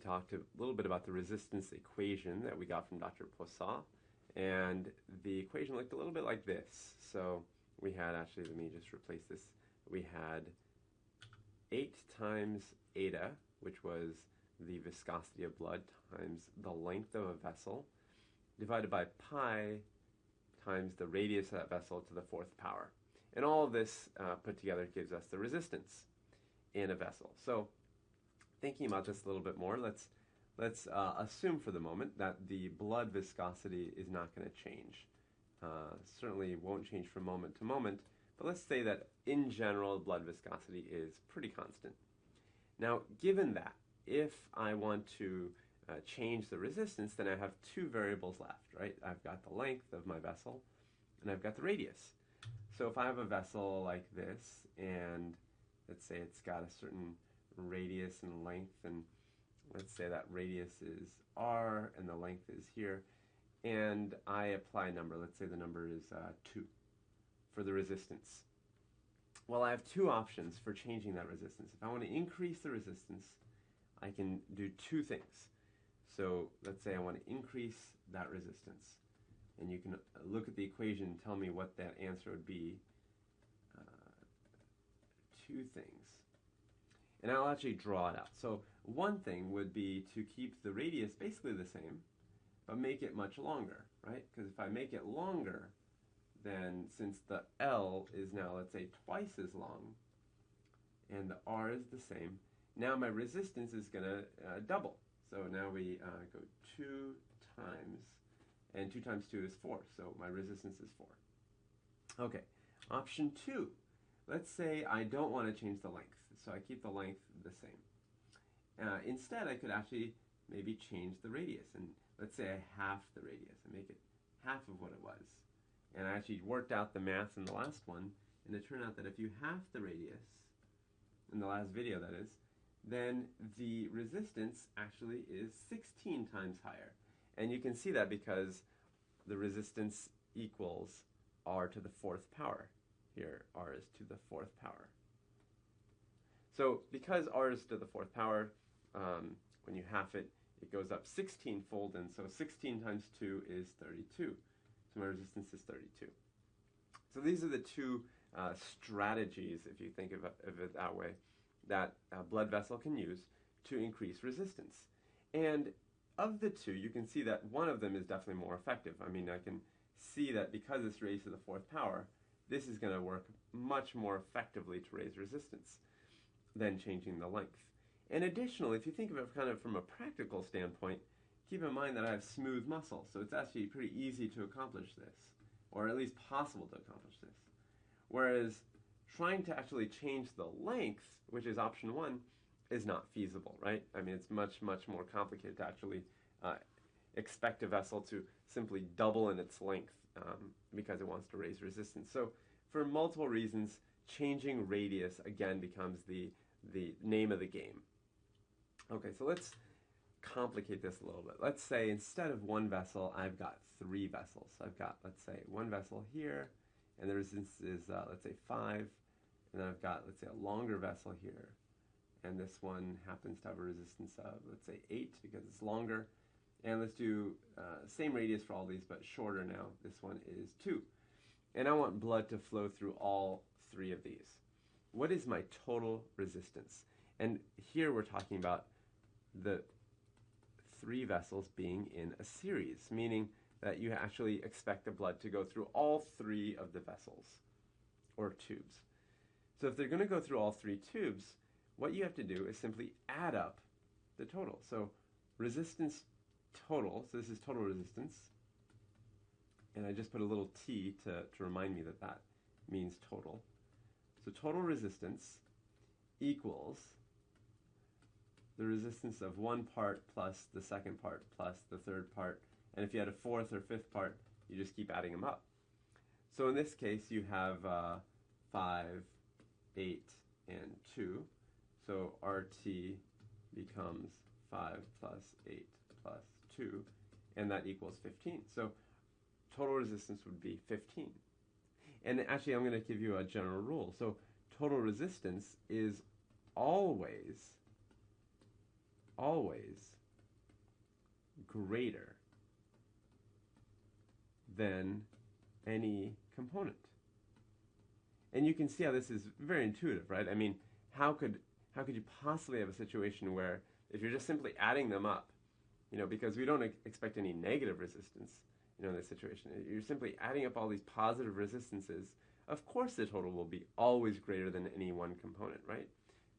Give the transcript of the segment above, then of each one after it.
talked a little bit about the resistance equation that we got from Dr. Poisson, and the equation looked a little bit like this. So we had, actually, let me just replace this. We had 8 times eta, which was the viscosity of blood, times the length of a vessel, divided by pi times the radius of that vessel to the 4th power. And all of this put together gives us the resistance in a vessel. So thinking about this a little bit more, let's assume for the moment that the blood viscosity is not going to change. Certainly won't change from moment to moment, but let's say that in general blood viscosity is pretty constant. Now, given that, if I want to change the resistance, then I have 2 variables left, right? I've got the length of my vessel, and I've got the radius. So if I have a vessel like this, and let's say it's got a certain radius and length, and let's say that radius is r, and the length is here, and I apply a number. Let's say the number is 2 for the resistance. Well, I have 2 options for changing that resistance. If I want to increase the resistance, I can do 2 things. So let's say I want to increase that resistance. And you can look at the equation and tell me what that answer would be. 2 things. And I'll actually draw it out. So one thing would be to keep the radius basically the same, but make it much longer, right? Because if I make it longer, then since the L is now, let's say, twice as long, and the R is the same, now my resistance is going to double. So now we go 2 times, and 2 times 2 is 4, so my resistance is 4. Okay, option 2. Let's say I don't want to change the length, so I keep the length the same. Instead, I could actually maybe change the radius, and let's say I half the radius, and make it half of what it was. And I actually worked out the math in the last one, and it turned out that if you half the radius, in the last video that is, then the resistance actually is 16 times higher. And you can see that because the resistance equals r to the 4th power. Here, r is to the 4th power. So because r is to the 4th power, when you half it, it goes up 16-fold, and so 16 times 2 is 32. So my resistance is 32. So these are the 2 strategies, if you think of it that way, that a blood vessel can use to increase resistance. And of the 2, you can see that one of them is definitely more effective. I mean, I can see that because it's raised to the 4th power, this is going to work much more effectively to raise resistance than changing the length. And additionally, if you think of it kind of from a practical standpoint, keep in mind that I have smooth muscle, so it's actually pretty easy to accomplish this, or at least possible to accomplish this. Whereas trying to actually change the length, which is option 1, is not feasible, right? I mean, it's much, much more complicated to actually expect a vessel to simply double in its length because it wants to raise resistance. So for multiple reasons, changing radius, again, becomes the name of the game. Okay, so let's complicate this a little bit. Let's say instead of 1 vessel, I've got 3 vessels. I've got, let's say, 1 vessel here, and the resistance is, let's say, 5, and then I've got, let's say, a longer vessel here, and this one happens to have a resistance of, let's say, 8 because it's longer. And let's do same radius for all these, but shorter now. This one is 2. And I want blood to flow through all 3 of these. What is my total resistance? And here we're talking about the 3 vessels being in a series, meaning that you actually expect the blood to go through all 3 of the vessels, or tubes. So if they're going to go through all 3 tubes, what you have to do is simply add up the total. So resistance total, so this is total resistance, and I just put a little t to remind me that that means total. So total resistance equals the resistance of 1 part plus the 2nd part plus the 3rd part, and if you had a 4th or 5th part, you just keep adding them up. So in this case, you have 5, 8, and 2, so RT becomes 5 plus 8 plus 2, and that equals 15. So total resistance would be 15. And actually, I'm going to give you a general rule. So total resistance is always always greater than any component. And you can see how this is very intuitive, right? I mean, how could you possibly have a situation where if you're just simply adding them up, because we don't expect any negative resistance, in this situation. You're simply adding up all these positive resistances. Of course the total will be always greater than any one component, right?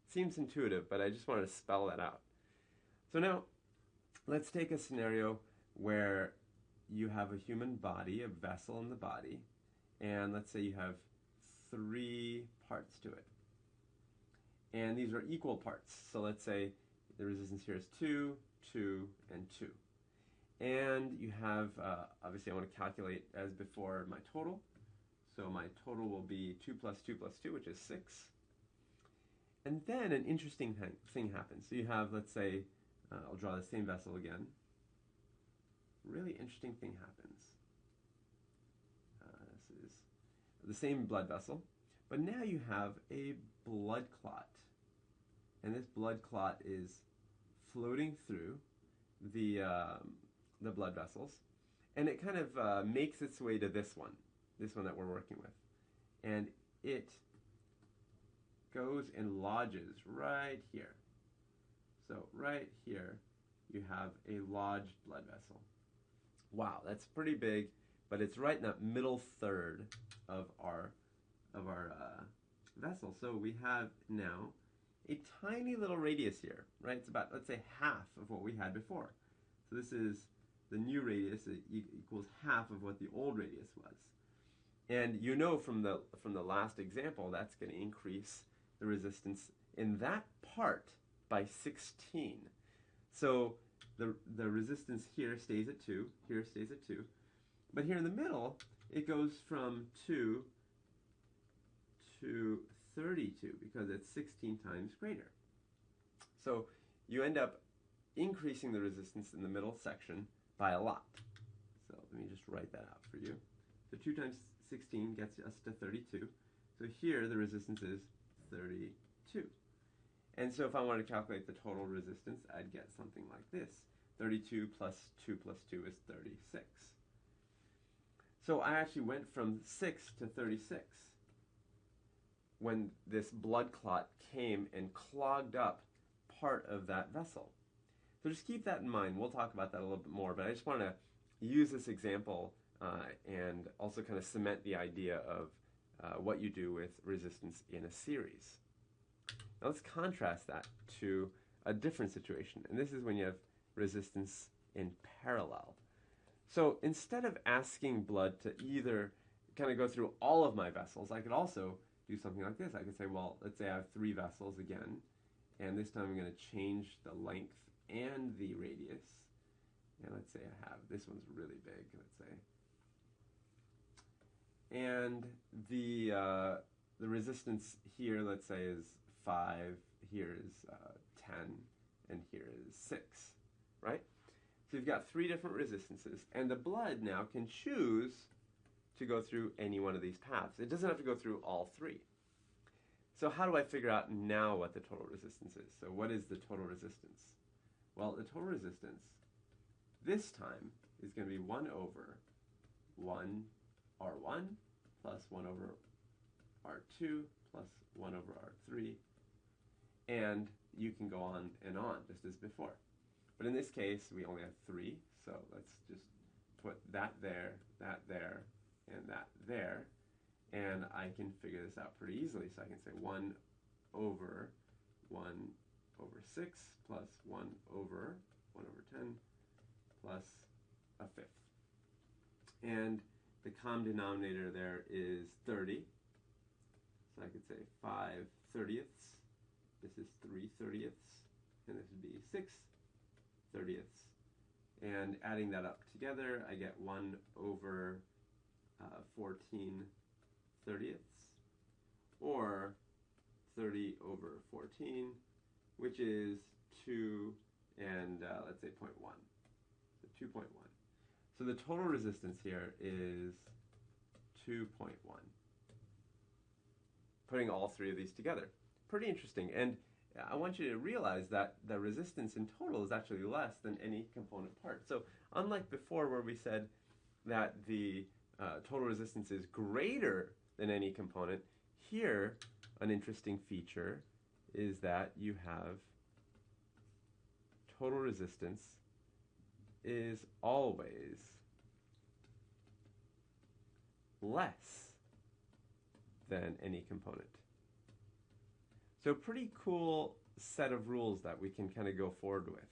Seems intuitive, but I just wanted to spell that out. So now, let's take a scenario where you have a human body, a vessel in the body, and let's say you have 3 parts to it. And these are equal parts. So let's say the resistance here is 2, 2, and 2. And you have, obviously I want to calculate as before my total. So my total will be 2 plus 2 plus 2, which is 6. And then an interesting thing happens. So you have, let's say, I'll draw the same vessel again. Really interesting thing happens. This is the same blood vessel, but now you have a blood clot. And this blood clot is floating through the blood vessels, and it kind of makes its way to this one that we're working with. And it goes and lodges right here. So right here, you have a lodged blood vessel. Wow, that's pretty big, but it's right in that middle third of our vessel. So we have now a tiny little radius here, right? It's about, let's say, half of what we had before. So this is the new radius. It equals half of what the old radius was. And you know from the last example, that's going to increase the resistance in that part by 16. So the resistance here stays at 2, here stays at 2. But here in the middle, it goes from 2 to 32 because it's 16 times greater. So you end up increasing the resistance in the middle section by a lot. So let me just write that out for you. So 2 times 16 gets us to 32. So here the resistance is 32. And so if I wanted to calculate the total resistance, I'd get something like this. 32 plus 2 plus 2 is 36. So I actually went from 6 to 36 when this blood clot came and clogged up part of that vessel. So just keep that in mind. We'll talk about that a little bit more, but I just want to use this example and also kind of cement the idea of what you do with resistance in a series. Now let's contrast that to a different situation, and this is when you have resistance in parallel. So instead of asking blood to either kind of go through all of my vessels, I could also do something like this. I could say, well, let's say I have 3 vessels again, and this time I'm going to change the length and the radius. And let's say I have, this one's really big, let's say. And the resistance here, let's say, is 5, here is 10, and here is 6, right? So you've got 3 different resistances, and the blood now can choose to go through any one of these paths. It doesn't have to go through all 3. So how do I figure out now what the total resistance is? So what is the total resistance? Well, the total resistance this time is going to be 1 over 1 R1 plus 1 over R2 plus 1 over R3. And you can go on, just as before. But in this case, we only have 3, so let's just put that there, and that there, and I can figure this out pretty easily. So I can say 1 over 6 plus 1 over 10 plus a fifth. And the common denominator there is 30. So I could say 5/30. This is 3/30, and this would be 6/30. And adding that up together, I get 1 over 14/30, or 30 over 14, which is 2 and let's say 0.1. So 2.1. So the total resistance here is 2.1. Putting all 3 of these together. Pretty interesting. And I want you to realize that the resistance in total is actually less than any component part. So unlike before where we said that the total resistance is greater than any component, here an interesting feature is that you have total resistance is always less than any component. So pretty cool set of rules that we can kind of go forward with.